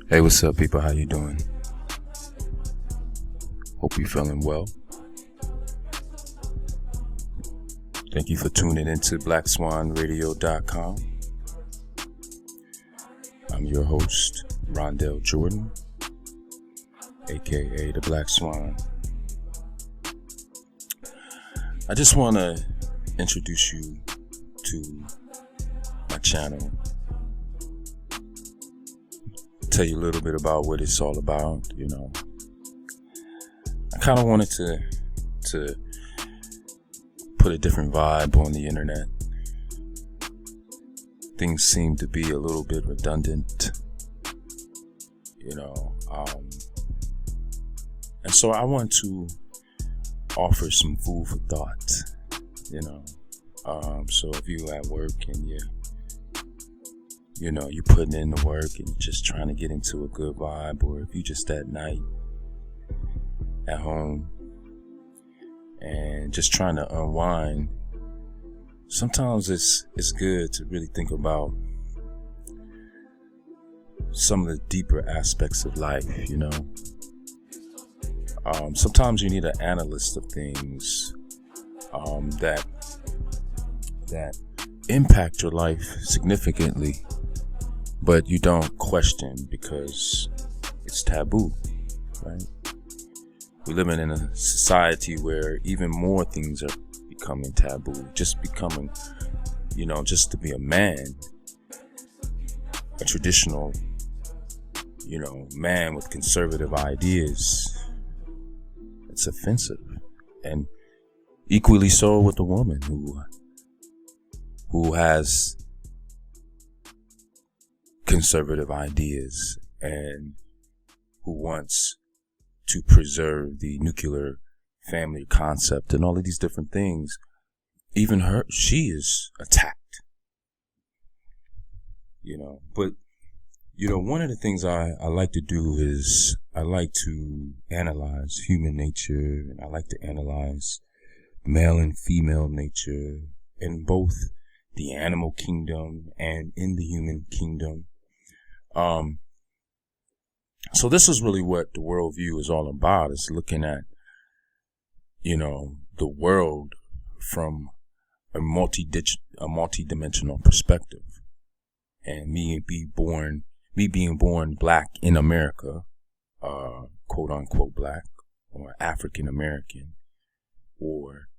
Hey, what's up, people? How you doing? Hope you're feeling well. Thank you for tuning into BlackSwanRadio.com. I'm your host, Rondell Jordan, aka the Black Swan. I just want to introduce you to my channel. Tell you a little bit about what it's all about. I kind of wanted to put a different vibe on the internet. Things seem to be a little bit redundant, and so I want to offer some food for thought. So if you at work and you're putting in the work and you're just trying to get into a good vibe, or if you just at night at home and just trying to unwind, sometimes it's good to really think about some of the deeper aspects of life. Sometimes you need an analyst of things that impact your life significantly, but you don't question because it's taboo, right? We're living in a society where even more things are becoming taboo. Just becoming, just to be a man, a traditional, man with conservative ideas, it's offensive. And equally so with a woman who has conservative ideas and who wants to preserve the nuclear family concept and all of these different things. Even she is attacked, but one of the things I like to do is I like to analyze human nature, and I like to analyze male and female nature in both the animal kingdom and in the human kingdom. So this is really what the worldview is all about. It's looking at, the world from a multi-dimensional perspective. And me being born black in America, quote unquote black, or African American, or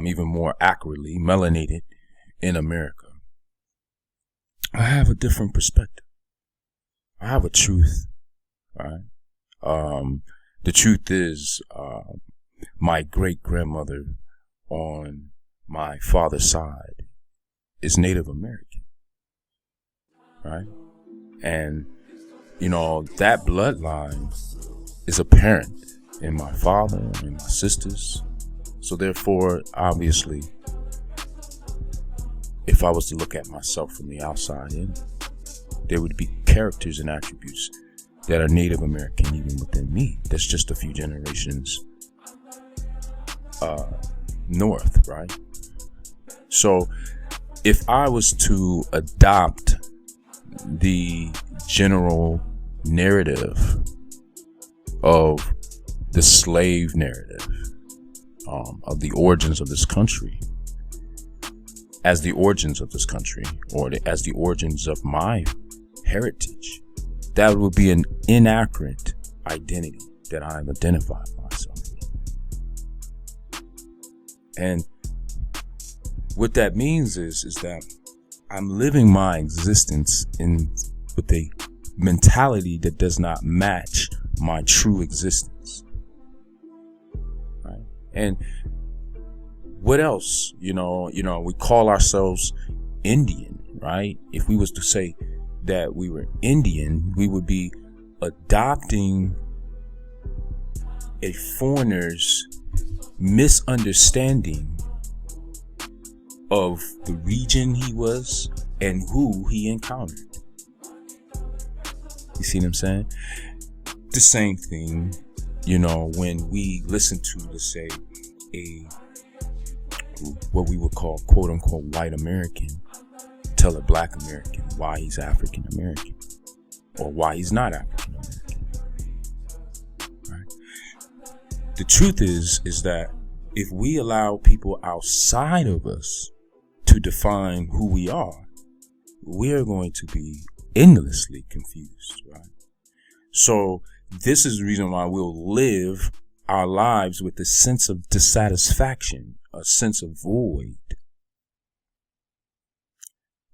even more accurately, melanated in America, I have a different perspective. I have a truth, right? The truth is, my great grandmother on my father's side is Native American, right? And that bloodline is apparent in my father and my sisters. So therefore, obviously, if I was to look at myself from the outside in, there would be characters and attributes that are Native American even within me. That's just a few generations north, right? So if I was to adopt the general narrative of the slave narrative, of the origins of this country, as the origins of this country, or as the origins of my heritage, that would be an inaccurate identity that I've identified myself with. And what that means is that I'm living my existence with a mentality that does not match my true existence, right? And what else? We call ourselves Indian, right? If we was to say that we were Indian, we would be adopting a foreigner's misunderstanding of the region he was and who he encountered. You see what I'm saying? The same thing, when we listen to, let's say, what we would call quote unquote white American tell a black American why he's African American. or why he's not African American. Right? The truth is that if we allow people outside of us to define who we are, we're going to be endlessly confused, right? So this is the reason why we'll live our lives with a sense of dissatisfaction, a sense of void.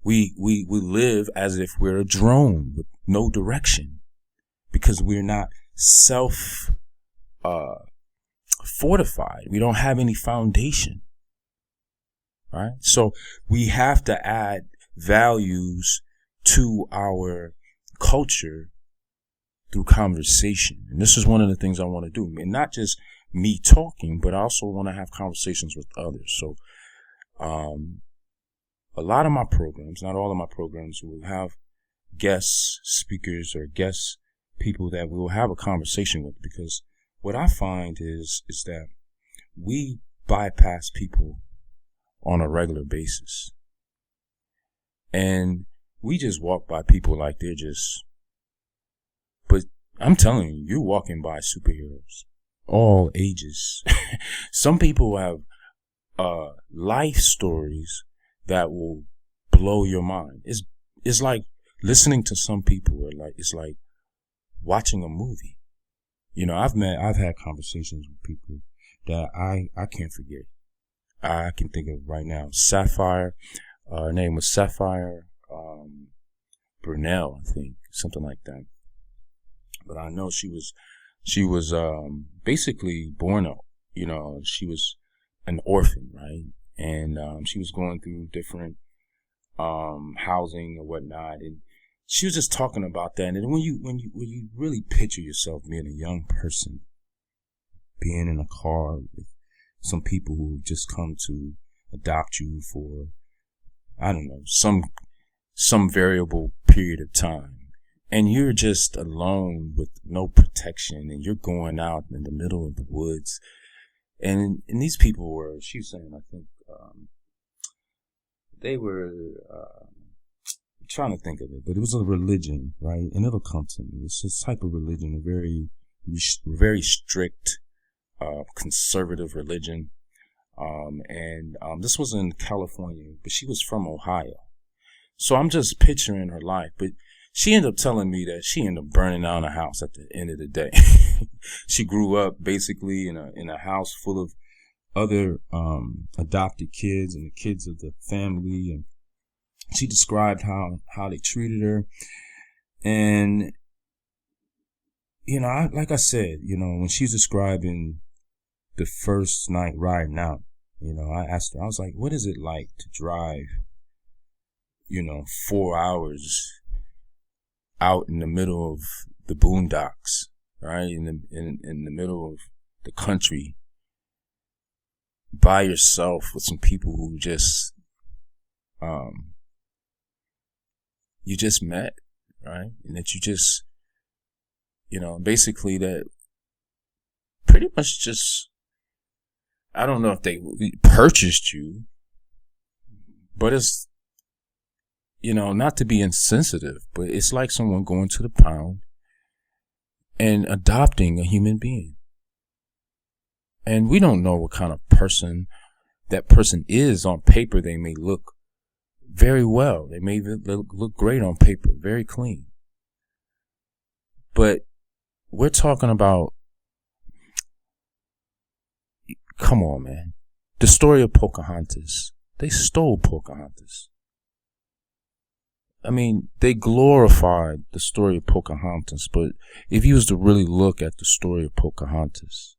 We live as if we're a drone with no direction, because we're not fortified. We don't have any foundation, right? So we have to add values to our culture through conversation. And this is one of the things I want to do. And not just me talking, but I also want to have conversations with others. So a lot of my programs, not all of my programs, will have guest speakers or guest people that we will have a conversation with, because what I find is that we bypass people on a regular basis. And we just walk by people like they're just, but I'm telling you, you're walking by superheroes, all ages. Some people have life stories that will blow your mind. It's like listening to some people, or it's like watching a movie. You know, I've had conversations with people that I can't forget. I can think of right now. Sapphire, her name was Sapphire Brunel, I think, something like that. But I know she was basically born up. You know, she was an orphan, right? And she was going through different housing or whatnot, and she was just talking about that. And when you really picture yourself being a young person, being in a car with some people who just come to adopt you for, I don't know, some variable period of time, and you're just alone with no protection, and you're going out in the middle of the woods, and these people were, she was saying, I think, they were, I'm trying to think of it, but it was a religion, right? And it'll come to me. It's a type of religion, a very strict, conservative religion. And this was in California, but she was from Ohio. So I'm just picturing her life, but she ended up telling me that she ended up burning down a house at the end of the day. She grew up basically in a house full of other adopted kids and the kids of the family, and she described how they treated her. And you know, like I said, you know, when she's describing the first night riding out, you know, I asked her, I was like, what is it like to drive, you know, 4 hours out in the middle of the boondocks, right? In the middle of the country, by yourself with some people who just, you just met, right? And that you just, you know, basically that pretty much just, I don't know if they purchased you, but it's, you know, not to be insensitive, but it's like someone going to the pound and adopting a human being. And we don't know what kind of person that person is on paper. They may look very well. They may look great on paper, very clean. But we're talking about, come on, man. The story of Pocahontas. They stole Pocahontas. I mean, they glorified the story of Pocahontas, but if you was to really look at the story of Pocahontas,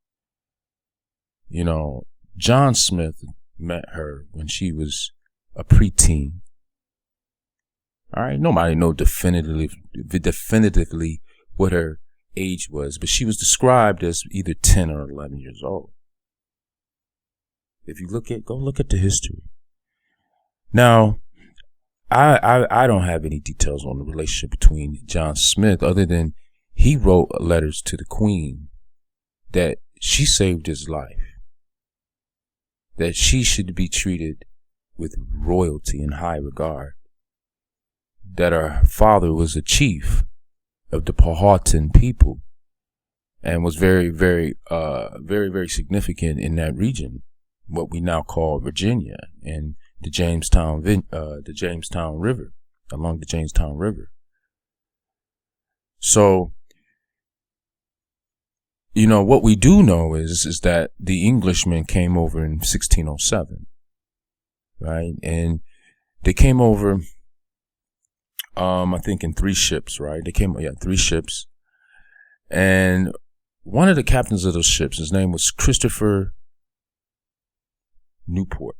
you know, John Smith met her when she was a preteen. All right, nobody know definitively what her age was, but she was described as either 10 or 11 years old. If you go look at the history. Now, I don't have any details on the relationship between John Smith, other than he wrote letters to the Queen that she saved his life, that she should be treated with royalty and high regard, that her father was a chief of the Powhatan people, and was very, very, very significant in that region, what we now call Virginia, and the Jamestown River, along the Jamestown River. So, what we do know is that the Englishmen came over in 1607, right? And they came over, I think in 3 ships, right? 3 ships. And one of the captains of those ships, his name was Christopher Newport,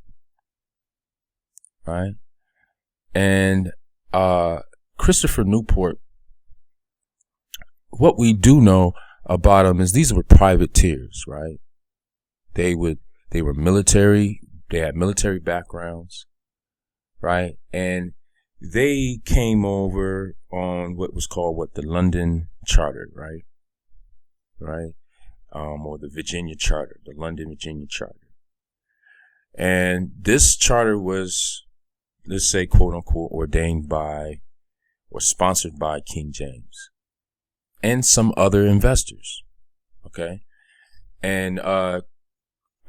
right? And Christopher Newport, what we do know about them is these were privateers, right? They were military. They had military backgrounds, right? And they came over on what was called the London Charter, right? Or the Virginia Charter, the London Virginia Charter. And this charter was, let's say, quote unquote, ordained by or sponsored by King James and some other investors. Okay. And, I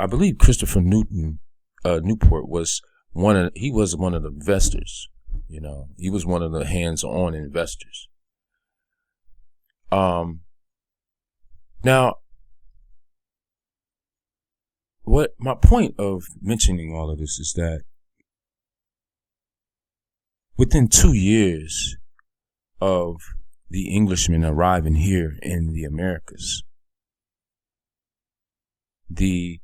believe Christopher Newport was one of the investors, he was one of the hands-on investors. Now, what my point of mentioning all of this is that within 2 years of the Englishmen arriving here in the Americas, the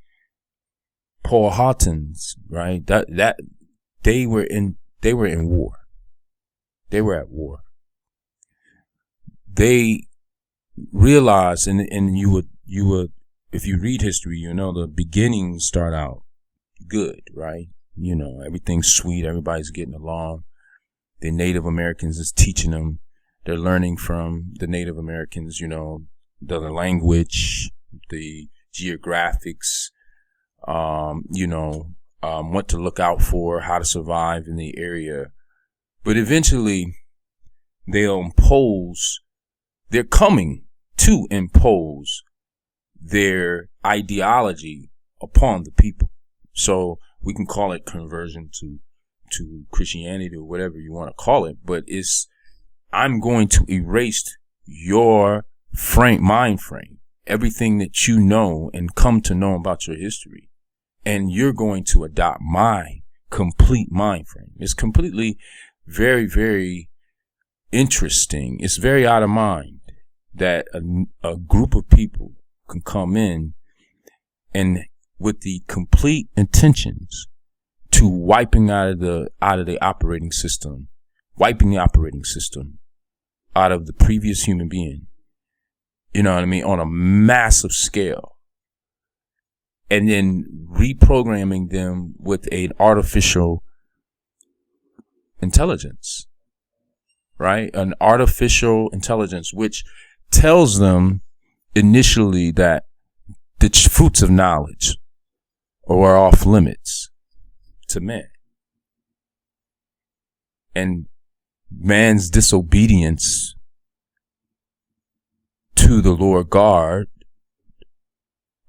Powhatans, right? That they were in war. They were at war. They realized, and you would, if you read history, the beginnings start out good, right? Everything's sweet. Everybody's getting along. The Native Americans is teaching them. They're learning from the Native Americans, the language, the geographics, what to look out for, how to survive in the area. But eventually they're coming to impose their ideology upon the people. So we can call it conversion to Christianity or whatever you want to call it, but I'm going to erase your mind frame, everything that you know and come to know about your history, and you're going to adopt my complete mind frame. It's completely very, very interesting. It's very out of mind that a group of people can come in and with the complete intentions to wiping the operating system out of the previous human being, on a massive scale, and then reprogramming them with an artificial intelligence, right? An artificial intelligence which tells them initially that the fruits of knowledge are off limits to man. And man's disobedience to the Lord God,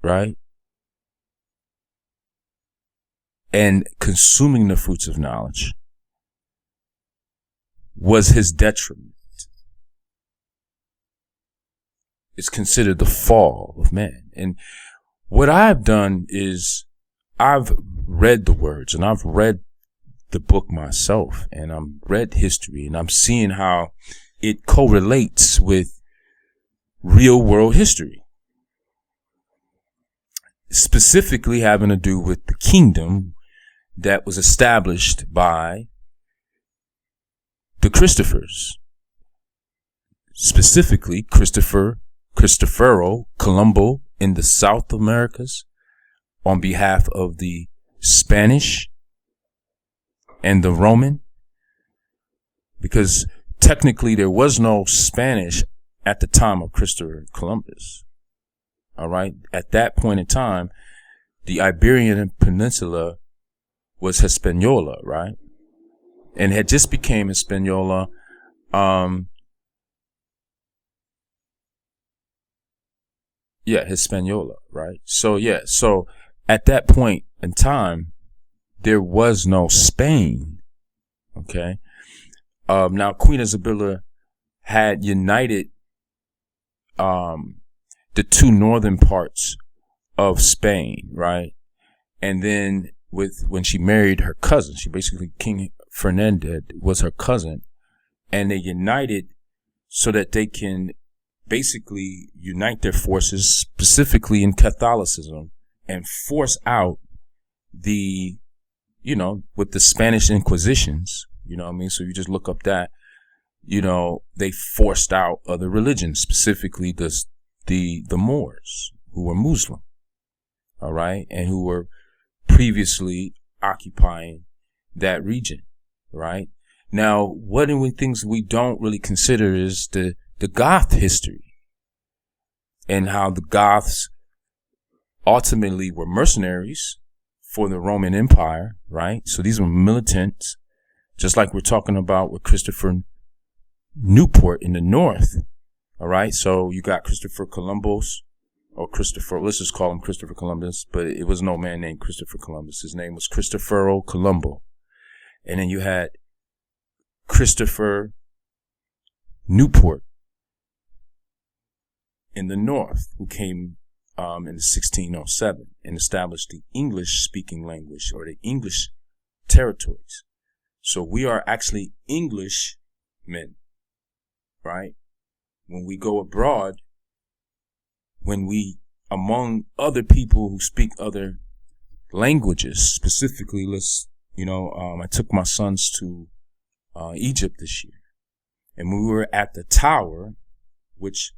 right? And consuming the fruits of knowledge was his detriment. It's considered the fall of man. And what I've done is I've read the words and I've read the book myself, and I've read history, and I'm seeing how it correlates with real world history, specifically having to do with the kingdom that was established by the Christ-ophers, specifically Cristoforo Colombo in the South Americas on behalf of the Spanish and the Roman, because technically there was no Spanish at the time of Christopher Columbus. All right. At that point in time, the Iberian Peninsula was Hispaniola, right? And had just became Hispaniola, Yeah, Hispaniola, right? So at that point in time, there was no Spain. Okay. Now Queen Isabella had united the two northern parts of Spain, right? And then when she married her cousin, she basically, King Ferdinand was her cousin, and they united so that they can basically unite their forces, specifically in Catholicism, and force out with the Spanish Inquisitions, you know what I mean? So you just look up that, they forced out other religions, specifically the Moors, who were Muslim, all right, and who were previously occupying that region, right? Now, one of the things we don't really consider is the Goth history, and how the Goths ultimately were mercenaries for the Roman Empire, right? So these were militants, just like we're talking about with Christopher Newport in the north, all right? So you got Christopher Columbus, or Christopher, let's just call him Christopher Columbus, but it was no man named Christopher Columbus. His name was Cristoforo Colombo. And then you had Christopher Newport in the north, who came in 1607 and established the English-speaking language, or the English territories. So we are actually Englishmen, right? When we go abroad, when we, among other people who speak other languages, specifically, I took my sons to Egypt this year, and we were at the tower, which,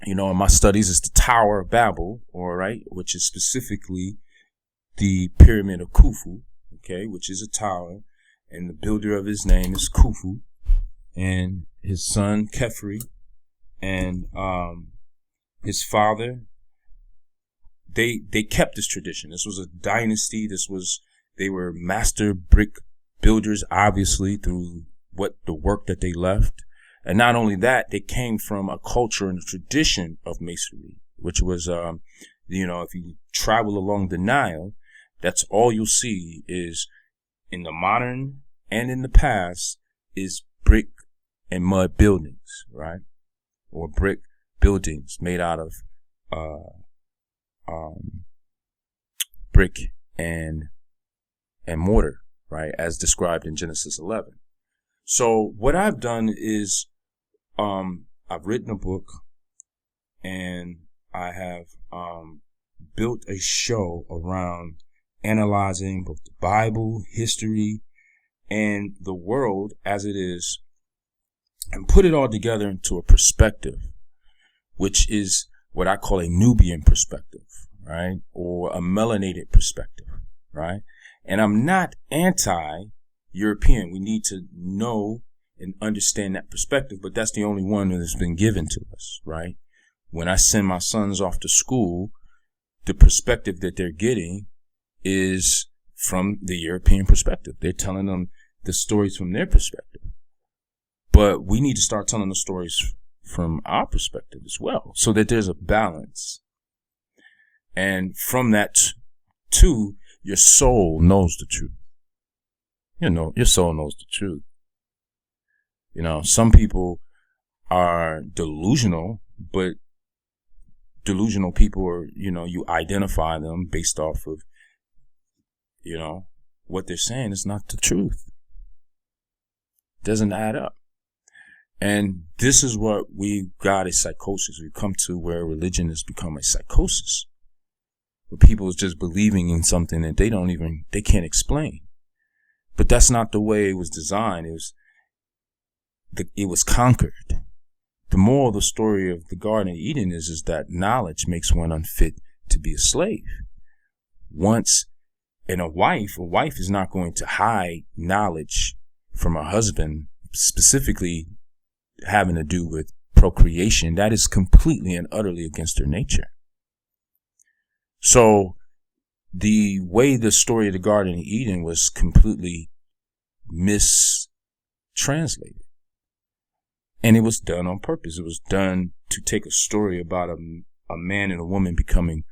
in my studies is the Tower of Babel, all right, which is specifically the Pyramid of Khufu, okay, which is a tower, and the builder of his name is Khufu, and his son Khefri, and his father. They kept this tradition. This was a dynasty. They were master brick builders, obviously, through the work that they left. And not only that, they came from a culture and a tradition of masonry, which was, if you travel along the Nile, that's all you'll see is, in the modern and in the past, is brick and mud buildings, right? Or brick buildings made out of brick and mortar, right? As described in Genesis 11. So what I've done is, I've written a book, and I have built a show around analyzing both the Bible, history, and the world as it is, and put it all together into a perspective, which is what I call a Nubian perspective, right? Or a melanated perspective, right? And I'm not anti-European. We need to know and understand that perspective, but that's the only one that has been given to us, right? When I send my sons off to school, the perspective that they're getting is from the European perspective. They're telling them the stories from their perspective. But we need to start telling the stories from our perspective as well, so that there's a balance. And from that, too, your soul knows the truth. Your soul knows the truth. Some people are delusional, but delusional people are, you identify them based off of, what they're saying is not the truth. It doesn't add up. And this is what we've got, a psychosis. We've come to where religion has become a psychosis, where people is just believing in something that they can't explain. But that's not the way it was designed. It was conquered. The moral of the story of the Garden of Eden is that knowledge makes one unfit to be a slave. A wife is not going to hide knowledge from her husband, specifically having to do with procreation. That is completely and utterly against her nature. So the way the story of the Garden of Eden was completely mistranslated. And it was done on purpose. It was done to take a story about a man and a woman becoming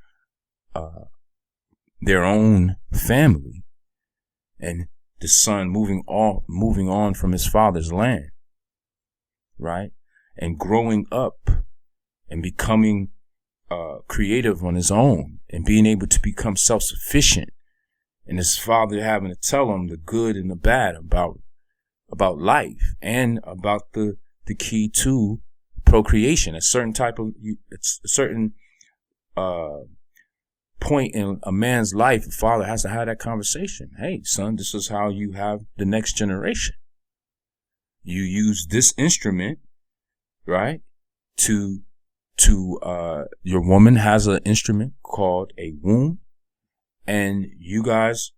their own family, and the son moving on from his father's land, right? And growing up and becoming creative on his own and being able to become self-sufficient, and his father having to tell him the good and the bad about life and about the key to procreation. A certain point in a man's life, the father has to have that conversation. Hey, son, this is how you have the next generation. You use this instrument, right? Your woman has an instrument called a womb, and you guys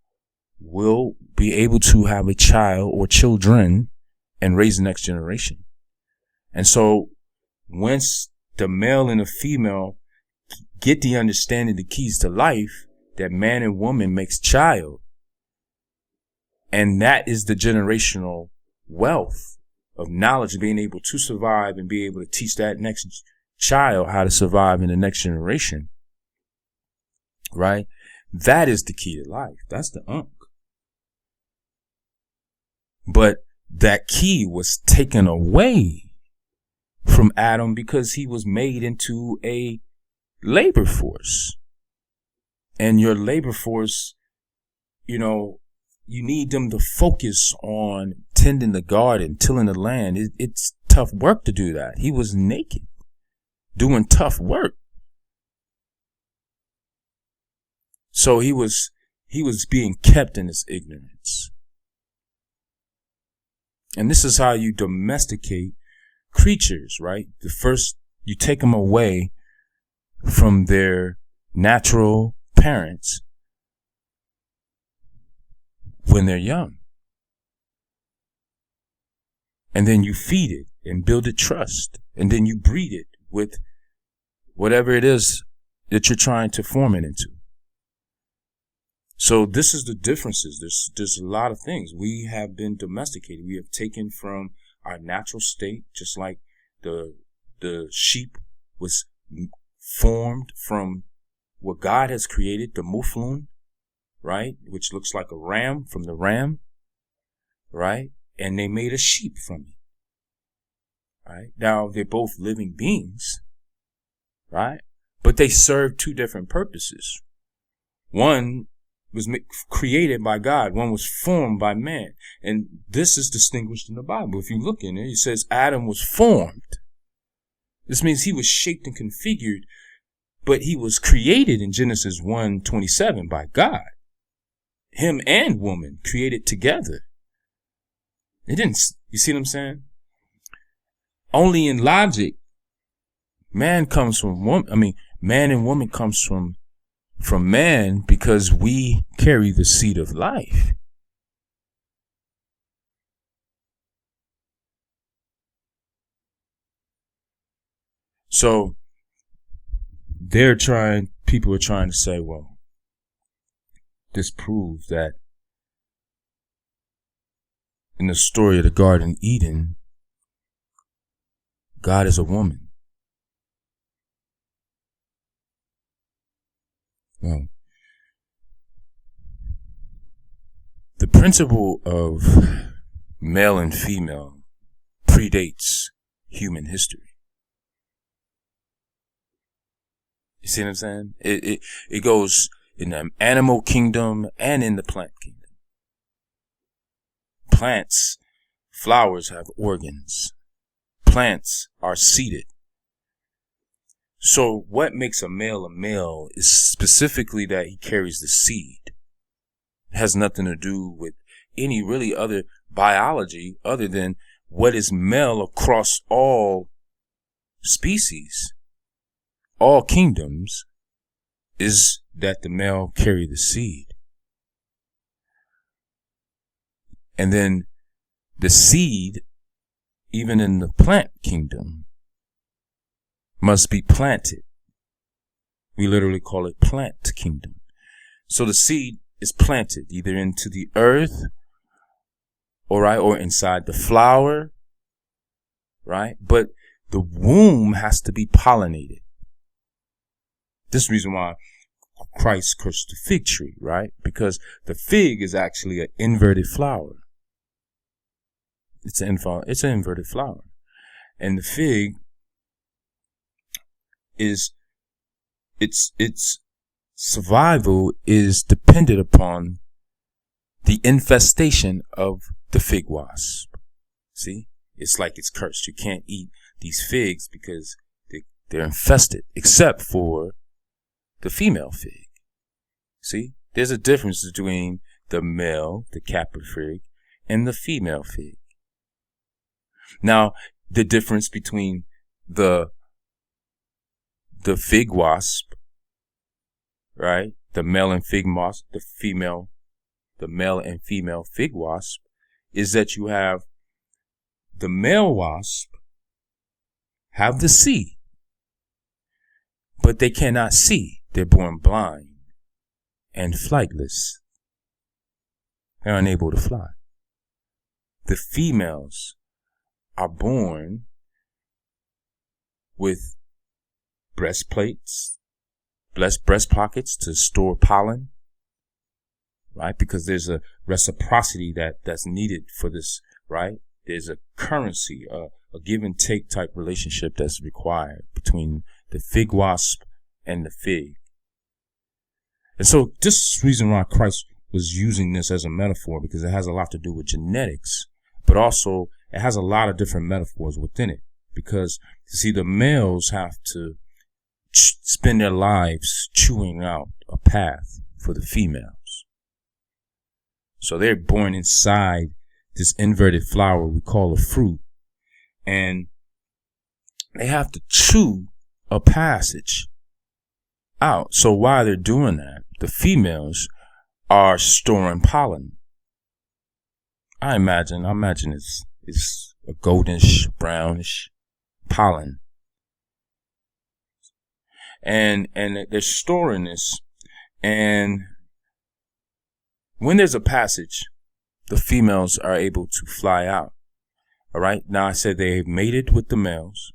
will be able to have a child or children and raise the next generation. And so once the male and the female get the understanding, the keys to life, that man and woman makes child, and that is the generational wealth of knowledge, being able to survive and be able to teach that next child how to survive in the next generation, right? That is the key to life. That's the unk. But that key was taken away from Adam because he was made into a labor force. And your labor force, you need them to focus on tending the garden, tilling the land. It's tough work to do that. He was naked, doing tough work. So he was being kept in his ignorance. And this is how you domesticate creatures, right? First, you take them away from their natural parents when they're young. And then you feed it and build it trust. And then you breed it with whatever it is that you're trying to form it into. So this is the differences. There's a lot of things. We have been domesticated. We have taken from our natural state, just like the sheep was formed from what God has created, the muflun, right? Which looks like a ram, from the ram, right? And they made a sheep from it, right? Now they're both living beings, right? But they serve two different purposes. One was created by God. One was formed by man. And this is distinguished in the Bible. If you look in it, it says Adam was formed. This means he was shaped and configured, but he was created in Genesis 1:27 by God. Him and woman created together. It didn't, you see what I'm saying? Only in logic, man comes from woman. Man and woman comes from man because we carry the seed of life. So people are trying to say, well, this proves that in the story of the Garden of Eden, God is a woman. Well, the principle of male and female predates human history. You see what I'm saying? It goes in the animal kingdom and in the plant kingdom. Plants, flowers have organs. Plants are seeded. So what makes a male is specifically that he carries the seed. It has nothing to do with any really other biology other than what is male across all species, all kingdoms, is that the male carry the seed. And then the seed, even in the plant kingdom, must be planted. We literally call it plant kingdom. So the seed is planted either into the earth, or inside the flower, right? But the womb has to be pollinated. This is the reason why Christ cursed the fig tree, right? Because the fig is actually an inverted flower. It's an inverted flower. And the fig is, its survival is dependent upon the infestation of the fig wasp. See? It's like it's cursed. You can't eat these figs because they're infested, except for the female fig. See? There's a difference between the male, the capital fig, and the female fig. Now, the difference between the fig wasp, right? The male and fig wasp, the male and female fig wasp, is that you have the male wasp have the see, but they cannot see. They're born blind and flightless. They're unable to fly. The females are born with breastplates, breast pockets to store pollen, right? Because there's a reciprocity that's needed for this, right? There's a currency, a give and take type relationship that's required between the fig wasp and the fig. And so this is the reason why Christ was using this as a metaphor, because it has a lot to do with genetics, but also it has a lot of different metaphors within it. Because, you see, the males have to spend their lives chewing out a path for the females. So they're born inside this inverted flower we call a fruit, and they have to chew a passage out. So while they're doing that, the females are storing pollen. I imagine it's a goldish, brownish pollen. And they're storing this, and when there's a passage, the females are able to fly out. All right. Now I said they mated with the males.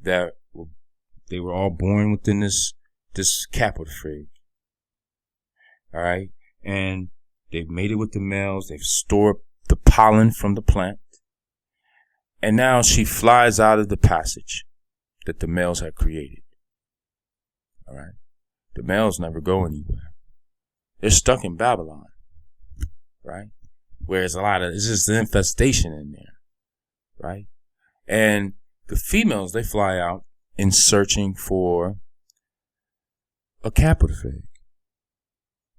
That they were all born within this capital fig. All right, and they've mated with the males. They've stored the pollen from the plant, and now she flies out of the passage that the males had created. All right, the males never go anywhere. They're stuck in Babylon. Right? Whereas it's just the infestation in there. Right? And the females, they fly out in searching for a capital fig.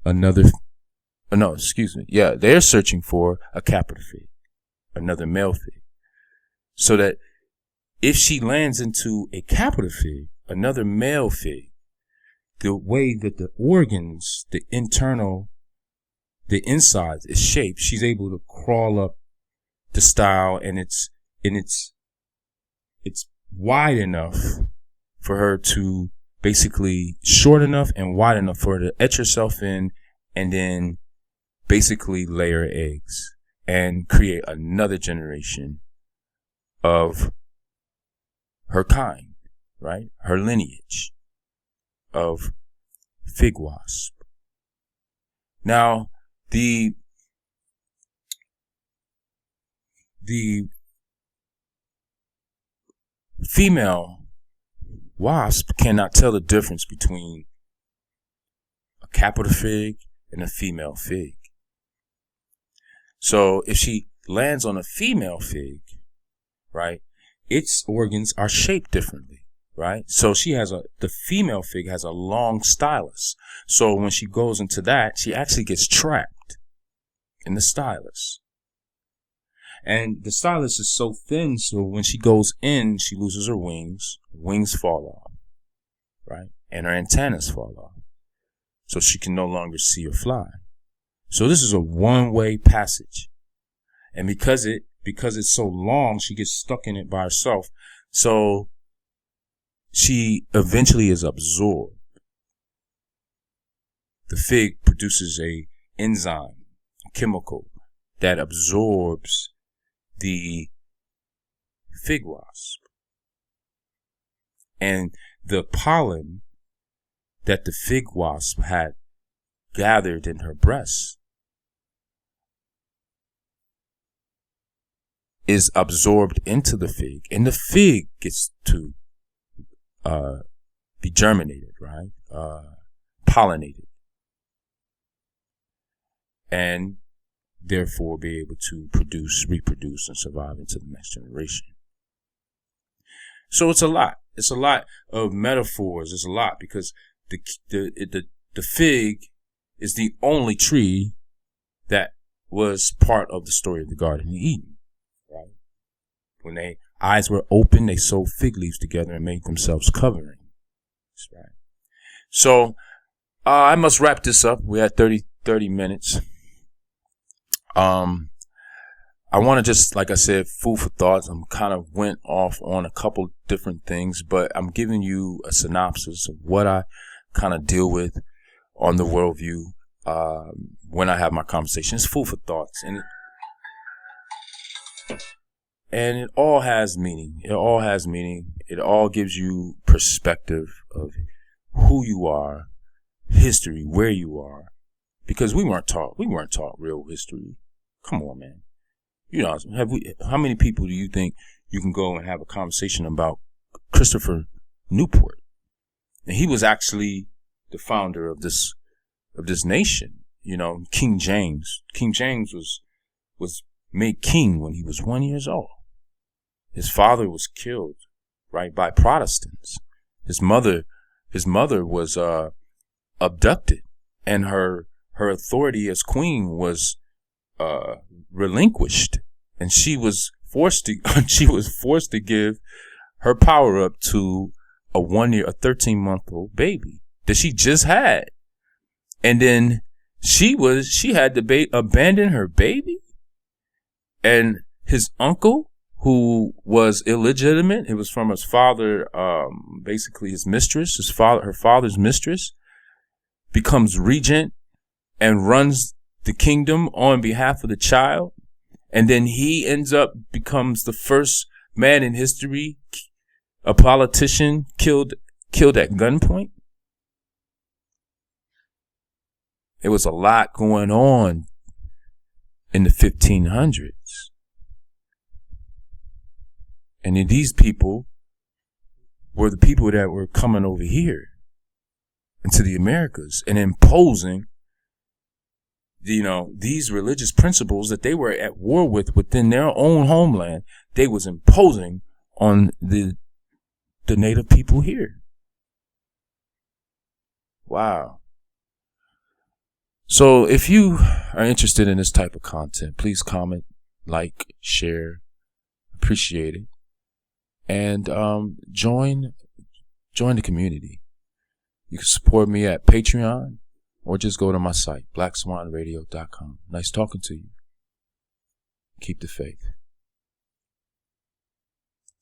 They're searching for a capital fig. Another male fig. So that if she lands into a capital fig, another male fig, the way that the organs, the inside is shaped, she's able to crawl up the style, and it's wide enough for her to basically short enough and wide enough for her to etch herself in, and then basically lay her eggs and create another generation of her kind, right? Her lineage of fig wasp. Now, the female wasp cannot tell the difference between a capital fig and a female fig. So if she lands on a female fig, right, its organs are shaped differently, right? So the female fig has a long stylus. So when she goes into that, she actually gets trapped in the stylus. And the stylus is so thin, so when she goes in, she loses her wings. Wings fall off, right? And her antennas fall off. So she can no longer see or fly. So this is a one-way passage. And because it's so long, she gets stuck in it by herself. So she eventually is absorbed. The fig produces a enzyme, a chemical that absorbs the fig wasp. And the pollen that the fig wasp had gathered in her breast is absorbed into the fig, and the fig gets to be germinated, right? Pollinated, and therefore be able to reproduce, and survive into the next generation. So it's a lot. It's a lot of metaphors. It's a lot because the fig is the only tree that was part of the story of the Garden of Eden. Right? When their eyes were open, they sewed fig leaves together and made themselves coverings. Right. So I must wrap this up. We're at 30 minutes. I want to just, like I said, food for thoughts. I'm kind of went off on a couple different things, but I'm giving you a synopsis of what I kind of deal with on the worldview when I have my conversation. It's food for thoughts, and it all has meaning. It all has meaning. It all gives you perspective of who you are, history, where you are, because we weren't taught real history. Come on, man. You know, how many people do you think you can go and have a conversation about Christopher Newport? And he was actually the founder of this nation. You know, King James. King James was made king when he was 1 year old. His father was killed, right, by Protestants. His mother was abducted, and her authority as queen was relinquished, and she was forced to give her power up to a 13-month-old baby that she just had, and then she had to abandon her baby, and his uncle, who was illegitimate, it was from his father, basically his mistress, her father's mistress, becomes regent and runs the kingdom on behalf of the child, and then he becomes the first man in history, a politician killed at gunpoint. There was a lot going on in the 1500s, and then these people were the people that were coming over here into the Americas and imposing, you know, these religious principles that they were at war with within their own homeland. They was imposing on the native people here. Wow. So if you are interested in this type of content, please comment, like, share, appreciate it, and join the community. You can support me at Patreon, or just go to my site, blackswanradio.com. Nice talking to you. Keep the faith.